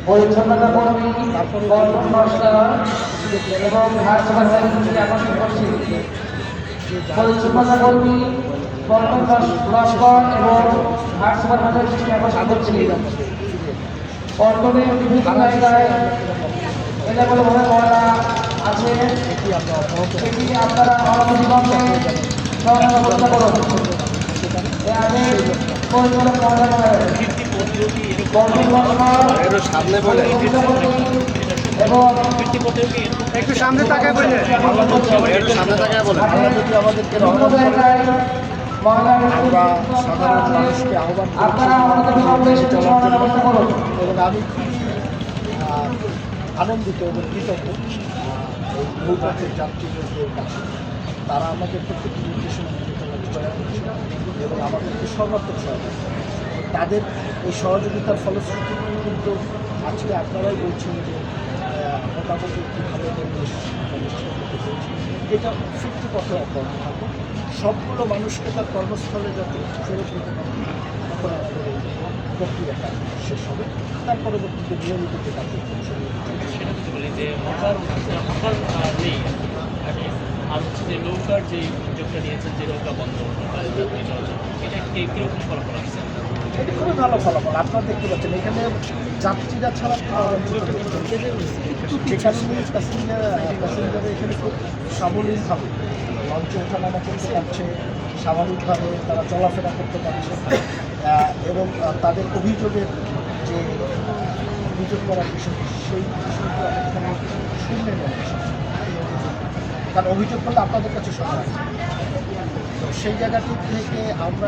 পরিচ্ছন্নতা কর্মী, গঠন সংস্কার এবং ঘাট আকর্ষণ করছি। পরিচ্ছন্নতা কর্মী, গঠন সংস্কার এবং ঘাট সুপারভাইজার দৃষ্টি আকর্ষণ করছি। পল্টনে বিভিন্ন জায়গায় এলাকাভাবে ময়লা আছে, এটি আপনারা অনতিবিলম্বে সমাধান ব্যবস্থা করুন। আগে পরিচালক মহোদয় সামনে বলে এবং একটু সামনে তাকায় বলে একটু সামনে তাকায় বলে আমাদেরকে বিভিন্ন জায়গায় আমরা সাধারণ মানুষকে আহ্বান আপনারা অনতিবিলম্বে সমাধান ব্যবস্থা করুন। এবং আমি খুবই আনন্দিত এবং কৃতজ্ঞ এই নৌপথের যাত্রীদের কাছে। তারা আমাদের প্রত্যেকটি নির্দেশনা বিবেচনা করছে এবং আমাদেরকে সর্বাত্মক সহায়তা করছে। তাদের এই সহযোগিতার ফলশ্রুতি কিন্তু আজকে আপনারাই বলছেন যে মোটামুটি কীভাবে এটা সত্যি পথে অব্যাহত থাকবে। সবগুলো মানুষকে তার কর্মস্থলে যাতে ফেরত দিতে পারে তখন আমাদের এই প্রক্রিয়াটা শেষ হবে। তার পরবর্তীতে নিয়মিত যে কার্যক্রম সেটা যদি বলি যে মোটর নেই আর হচ্ছে যে নৌকার যে উদ্যোগটা নিয়েছেন যে নৌকা বন্ধ যাত্রী চলাচল, এটা কীরকম ফলাফল আসছে? এটা খুবই ভালো ফলাফল। আপনারা দেখতে পাচ্ছেন এখানে যাত্রীরা ছাড়া যেখানে প্যাসেঞ্জার এখানে খুব সাবলীলভাবে লঞ্চে ওঠানামা করতে পারছে, স্বাভাবিকভাবে তারা চলাফেরা করতে পারছে এবং তাদের অভিযোগের যে অভিযোগ করার বিষয় সেই বিষয়গুলো এখানে শুনলে নেওয়া, কারণ অভিযোগ করলে আপনাদের কাছে শোনা। তো সেই জায়গাটি থেকে আমরা